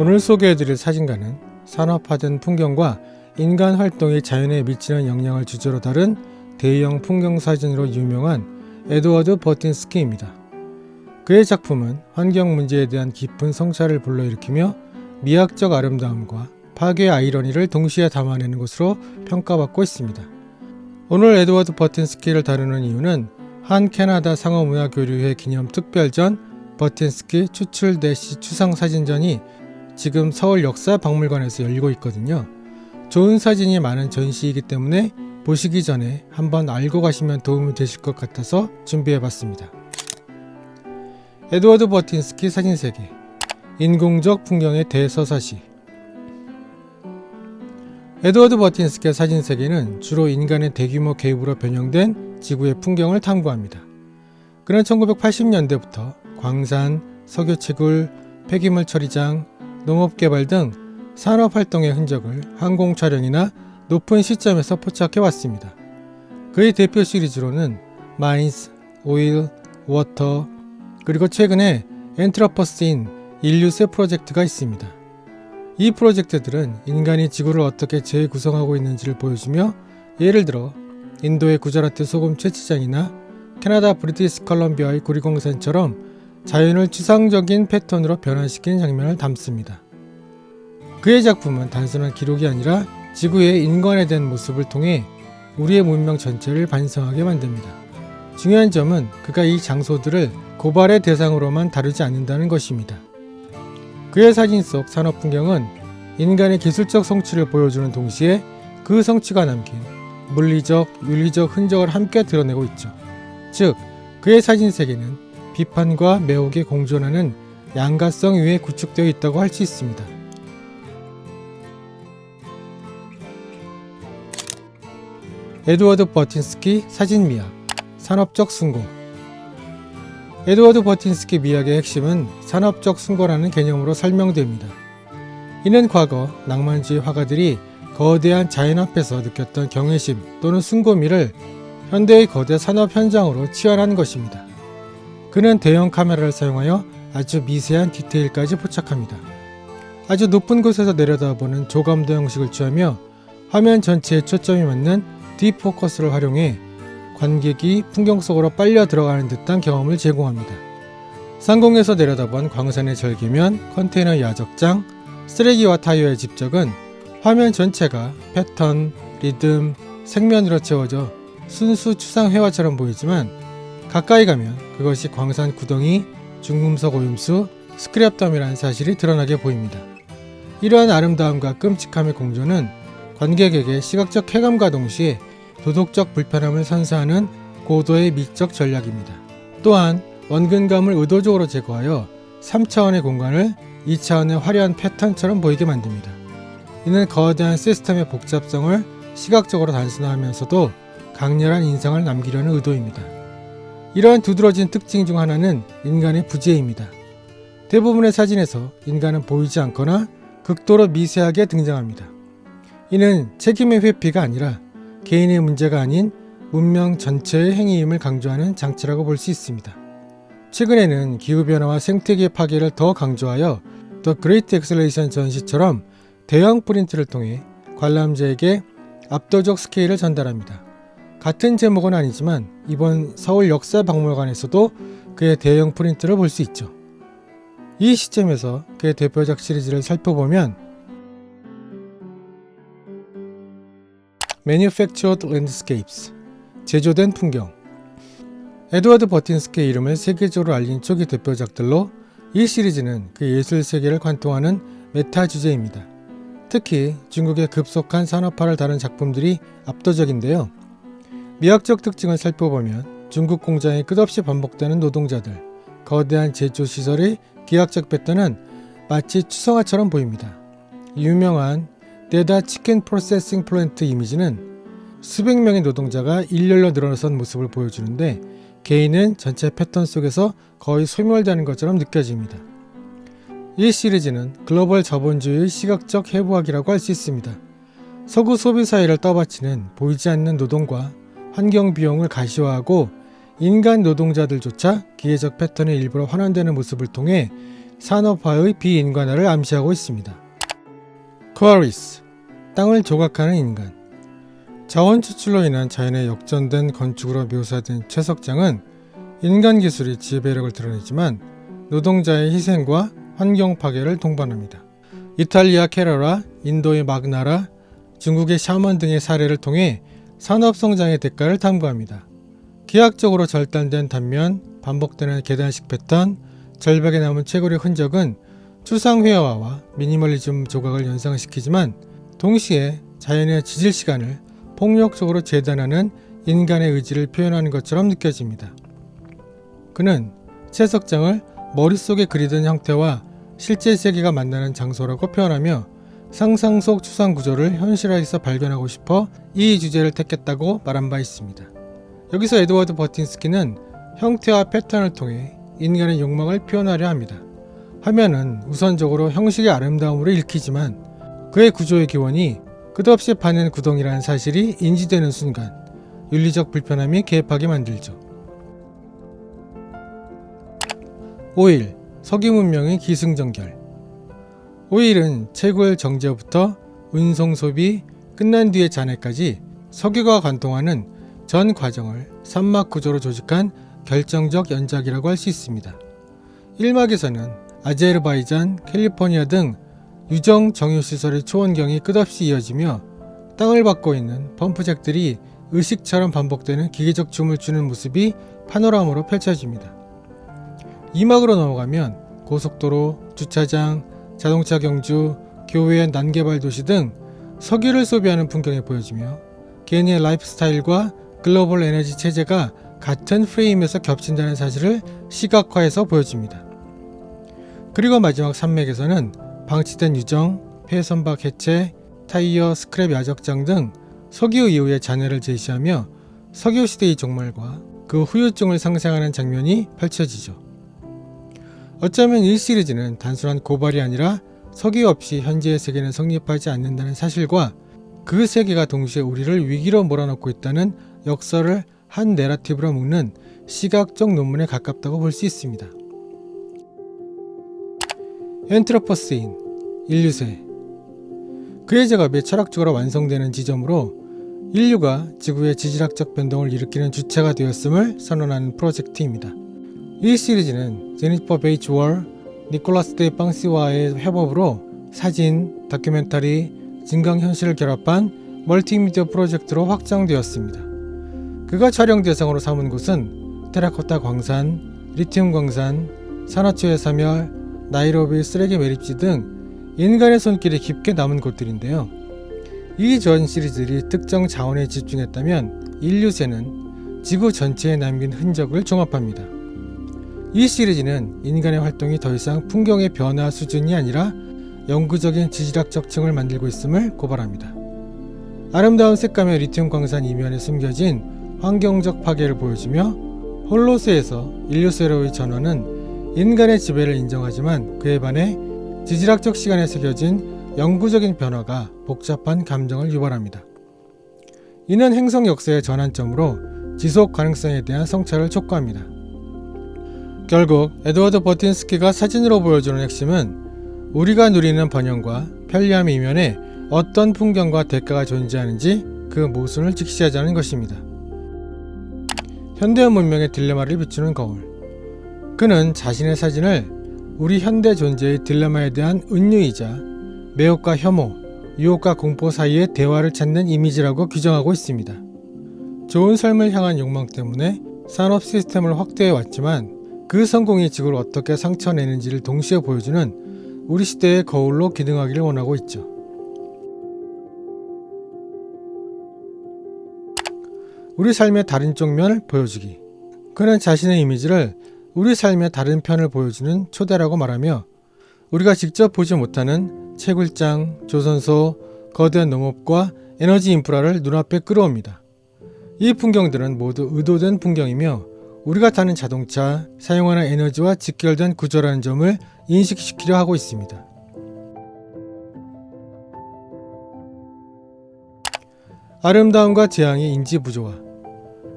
오늘 소개해드릴 사진가는 산업화된 풍경과 인간 활동이 자연에 미치는 영향을 주제로 다룬 대형 풍경사진으로 유명한 에드워드 버틴스키입니다. 그의 작품은 환경 문제에 대한 깊은 성찰을 불러일으키며 미학적 아름다움과 파괴의 아이러니를 동시에 담아내는 것으로 평가받고 있습니다. 오늘 에드워드 버틴스키를 다루는 이유는 한 캐나다 상어문화교류회 기념 특별전 버틴스키 추출 대시 추상사진전이 지금 서울 역사박물관에서 열리고 있거든요. 좋은 사진이 많은 전시이기 때문에 보시기 전에 한번 알고 가시면 도움이 되실 것 같아서 준비해봤습니다. 에드워드 버틴스키 사진세계 인공적 풍경의 대서사시. 에드워드 버틴스키의 사진세계는 주로 인간의 대규모 개입으로 변형된 지구의 풍경을 탐구합니다. 그는 1980년대부터 광산, 석유채굴, 폐기물 처리장, 농업개발 등 산업활동의 흔적을 항공 촬영이나 높은 시점에서 포착해왔습니다. 그의 대표 시리즈로는 마인스, 오일, 워터, 그리고 최근에 엔트로퍼스인 인류세 프로젝트가 있습니다. 이 프로젝트들은 인간이 지구를 어떻게 재구성하고 있는지를 보여주며 예를 들어 인도의 구자라트 소금 채취장이나 캐나다 브리티시 컬럼비아의 구리공산처럼 자연을 추상적인 패턴으로 변화시킨 장면을 담습니다. 그의 작품은 단순한 기록이 아니라 지구의 인간에 대한 모습을 통해 우리의 문명 전체를 반성하게 만듭니다. 중요한 점은 그가 이 장소들을 고발의 대상으로만 다루지 않는다는 것입니다. 그의 사진 속 산업 풍경은 인간의 기술적 성취를 보여주는 동시에 그 성취가 남긴 물리적, 윤리적 흔적을 함께 드러내고 있죠. 즉, 그의 사진 세계는 비판과 매혹에 공존하는 양가성 위에 구축되어 있다고 할 수 있습니다. 에드워드 버틴스키 사진 미학, 산업적 숭고. 에드워드 버틴스키 미학의 핵심은 산업적 숭고라는 개념으로 설명됩니다. 이는 과거 낭만주의 화가들이 거대한 자연 앞에서 느꼈던 경외심 또는 숭고미를 현대의 거대 산업 현장으로 치환한 것입니다. 그는 대형 카메라를 사용하여 아주 미세한 디테일까지 포착합니다. 아주 높은 곳에서 내려다보는 조감도 형식을 취하며 화면 전체에 초점이 맞는 딥포커스를 활용해 관객이 풍경 속으로 빨려 들어가는 듯한 경험을 제공합니다. 상공에서 내려다본 광산의 절개면, 컨테이너 야적장, 쓰레기와 타이어의 집적은 화면 전체가 패턴, 리듬, 색면으로 채워져 순수 추상 회화처럼 보이지만 가까이 가면 그것이 광산 구덩이, 중금속 오염수, 스크랩 덤이라는 사실이 드러나게 보입니다. 이러한 아름다움과 끔찍함의 공존은 관객에게 시각적 쾌감과 동시에 도덕적 불편함을 선사하는 고도의 미적 전략입니다. 또한 원근감을 의도적으로 제거하여 3차원의 공간을 2차원의 화려한 패턴처럼 보이게 만듭니다. 이는 거대한 시스템의 복잡성을 시각적으로 단순화하면서도 강렬한 인상을 남기려는 의도입니다. 이러한 두드러진 특징 중 하나는 인간의 부재입니다. 대부분의 사진에서 인간은 보이지 않거나 극도로 미세하게 등장합니다. 이는 책임의 회피가 아니라 개인의 문제가 아닌 문명 전체의 행위임을 강조하는 장치라고 볼 수 있습니다. 최근에는 기후변화와 생태계 파괴를 더 강조하여 더 그레이트 엑셀레이션 전시처럼 대형 프린트를 통해 관람자에게 압도적 스케일을 전달합니다. 같은 제목은 아니지만 이번 서울 역사박물관에서도 그의 대형 프린트를 볼 수 있죠. 이 시점에서 그의 대표작 시리즈를 살펴보면 Manufactured Landscapes, 제조된 풍경. 에드워드 버틴스키의 이름을 세계적으로 알린 초기 대표작들로 이 시리즈는 그 예술 세계를 관통하는 메타 주제입니다. 특히 중국의 급속한 산업화를 다룬 작품들이 압도적인데요. 미학적 특징을 살펴보면 중국 공장에 끝없이 반복되는 노동자들, 거대한 제조시설의 기하학적 패턴은 마치 추상화처럼 보입니다. 유명한 데다 치킨 프로세싱 플랜트 이미지는 수백 명의 노동자가 일렬로 늘어선 모습을 보여주는데 개인은 전체 패턴 속에서 거의 소멸되는 것처럼 느껴집니다. 이 시리즈는 글로벌 자본주의의 시각적 해부학이라고 할 수 있습니다. 서구 소비 사회를 떠받치는 보이지 않는 노동과 환경 비용을 가시화하고 인간 노동자들조차 기계적 패턴의 일부로 환원되는 모습을 통해 산업화의 비인간화를 암시하고 있습니다. 쿼리스, 땅을 조각하는 인간. 자원 추출로 인한 자연의 역전된 건축으로 묘사된 채석장은 인간 기술이 지배력을 드러내지만 노동자의 희생과 환경 파괴를 동반합니다. 이탈리아 케러라, 인도의 마그나라, 중국의 샤먼 등의 사례를 통해 산업 성장의 대가를 탐구합니다. 기하학적으로 절단된 단면, 반복되는 계단식 패턴, 절벽에 남은 채굴의 흔적은 추상 회화와 미니멀리즘 조각을 연상시키지만 동시에 자연의 지질 시간을 폭력적으로 재단하는 인간의 의지를 표현하는 것처럼 느껴집니다. 그는 채석장을 머릿속에 그리던 형태와 실제 세계가 만나는 장소라고 표현하며 상상 속 추상 구조를 현실화해서 발견하고 싶어 이 주제를 택했다고 말한 바 있습니다. 여기서 에드워드 버틴스키는 형태와 패턴을 통해 인간의 욕망을 표현하려 합니다. 화면은 우선적으로 형식의 아름다움으로 읽히지만 그의 구조의 기원이 끝없이 파는 구덩이라는 사실이 인지되는 순간 윤리적 불편함이 개입하게 만들죠. 5일, 석유 문명의 기승전결. 5일은 채굴 정제부터 운송 소비, 끝난 뒤의 잔해까지 석유가 관통하는 전 과정을 3막 구조로 조직한 결정적 연작이라고 할 수 있습니다. 1막에서는 아제르바이잔, 캘리포니아 등 유정 정유시설의 초원경이 끝없이 이어지며 땅을 밟고 있는 펌프잭들이 의식처럼 반복되는 기계적 춤을 추는 모습이 파노라마로 펼쳐집니다. 2막으로 넘어가면 고속도로, 주차장, 자동차 경주, 교외 난개발 도시 등 석유를 소비하는 풍경이 보여지며 개인의 라이프 스타일과 글로벌 에너지 체제가 같은 프레임에서 겹친다는 사실을 시각화해서 보여줍니다. 그리고 마지막 산맥에서는 방치된 유정, 폐선박 해체, 타이어 스크랩 야적장 등 석유 이후의 잔해를 제시하며 석유 시대의 종말과 그 후유증을 상상하는 장면이 펼쳐지죠. 어쩌면 1시리즈는 단순한 고발이 아니라 석유 없이 현재의 세계는 성립하지 않는다는 사실과 그 세계가 동시에 우리를 위기로 몰아넣고 있다는 역설을 한 내러티브로 묶는 시각적 논문에 가깝다고 볼 수 있습니다. 엔트로포세인, 인류세. 그의 작업이 철학적으로 완성되는 지점으로 인류가 지구의 지질학적 변동을 일으키는 주체가 되었음을 선언하는 프로젝트입니다. 이 시리즈는 제니퍼 베이츠 월, 니콜라스 데 빵시와의 협업으로 사진, 다큐멘터리, 증강현실을 결합한 멀티미디어 프로젝트로 확장되었습니다. 그가 촬영 대상으로 삼은 곳은 테라코타 광산, 리튬 광산, 산호초의 사멸, 나이로비 쓰레기 매립지 등 인간의 손길이 깊게 남은 곳들인데요. 이 전 시리즈들이 특정 자원에 집중했다면 인류세는 지구 전체에 남긴 흔적을 종합합니다. 이 시리즈는 인간의 활동이 더 이상 풍경의 변화 수준이 아니라 영구적인 지질학적 층을 만들고 있음을 고발합니다. 아름다운 색감의 리튬 광산 이면에 숨겨진 환경적 파괴를 보여주며 홀로세에서 인류세로의 전환은 인간의 지배를 인정하지만 그에 반해 지질학적 시간에 새겨진 영구적인 변화가 복잡한 감정을 유발합니다. 이는 행성 역사의 전환점으로 지속 가능성에 대한 성찰을 촉구합니다. 결국 에드워드 버틴스키가 사진으로 보여주는 핵심은 우리가 누리는 번영과 편리함 이면에 어떤 풍경과 대가가 존재하는지 그 모순을 직시하자는 것입니다. 현대의 문명의 딜레마를 비추는 거울. 그는 자신의 사진을 우리 현대 존재의 딜레마에 대한 은유이자 매혹과 혐오, 유혹과 공포 사이의 대화를 찾는 이미지라고 규정하고 있습니다. 좋은 삶을 향한 욕망 때문에 산업 시스템을 확대해 왔지만 그 성공이 지구를 어떻게 상처내는지를 동시에 보여주는 우리 시대의 거울로 기능하기를 원하고 있죠. 우리 삶의 다른 쪽면을 보여주기. 그는 자신의 이미지를 우리 삶의 다른 편을 보여주는 초대라고 말하며 우리가 직접 보지 못하는 채굴장, 조선소, 거대한 농업과 에너지 인프라를 눈앞에 끌어옵니다. 이 풍경들은 모두 의도된 풍경이며 우리가 타는 자동차, 사용하는 에너지와 직결된 구조라는 점을 인식시키려 하고 있습니다. 아름다움과 재앙의 인지 부조화.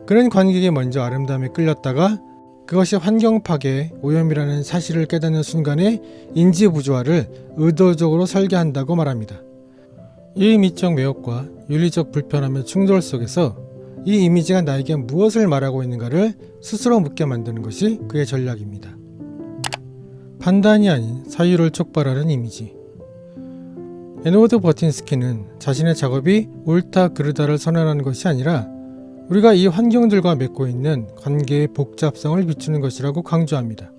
그는 관객이 먼저 아름다움에 끌렸다가 그것이 환경 파괴, 오염이라는 사실을 깨닫는 순간에 인지 부조화를 의도적으로 설계한다고 말합니다. 이 미적 매혹과 윤리적 불편함의 충돌 속에서 이 이미지가 나에게 무엇을 말하고 있는가를 스스로 묻게 만드는 것이 그의 전략입니다. 판단이 아닌 사유를 촉발하는 이미지. 에드워드 버틴스키는 자신의 작업이 옳다 그르다를 선언하는 것이 아니라 우리가 이 환경들과 맺고 있는 관계의 복잡성을 비추는 것이라고 강조합니다.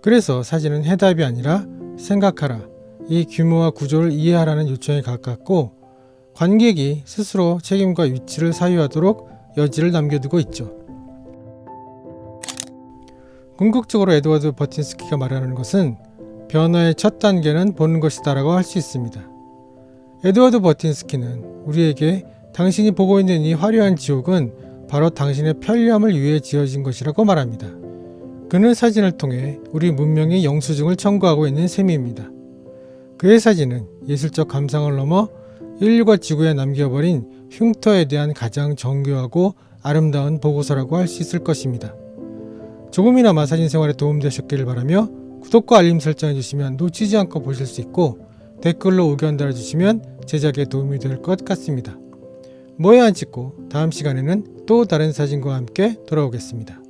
그래서 사진은 해답이 아니라 생각하라, 이 규모와 구조를 이해하라는 요청에 가깝고 관객이 스스로 책임과 위치를 사유하도록 여지를 남겨두고 있죠. 궁극적으로 에드워드 버틴스키가 말하는 것은 변화의 첫 단계는 보는 것이다 라고 할 수 있습니다. 에드워드 버틴스키는 우리에게 당신이 보고 있는 이 화려한 지옥은 바로 당신의 편리함을 위해 지어진 것이라고 말합니다. 그는 사진을 통해 우리 문명의 영수증을 청구하고 있는 셈입니다. 그의 사진은 예술적 감상을 넘어 인류가 지구에 남겨버린 흉터에 대한 가장 정교하고 아름다운 보고서라고 할 수 있을 것입니다. 조금이나마 사진 생활에 도움되셨기를 바라며 구독과 알림 설정해주시면 놓치지 않고 보실 수 있고 댓글로 의견 달아주시면 제작에 도움이 될 것 같습니다. 뭐에 안 찍고 다음 시간에는 또 다른 사진과 함께 돌아오겠습니다.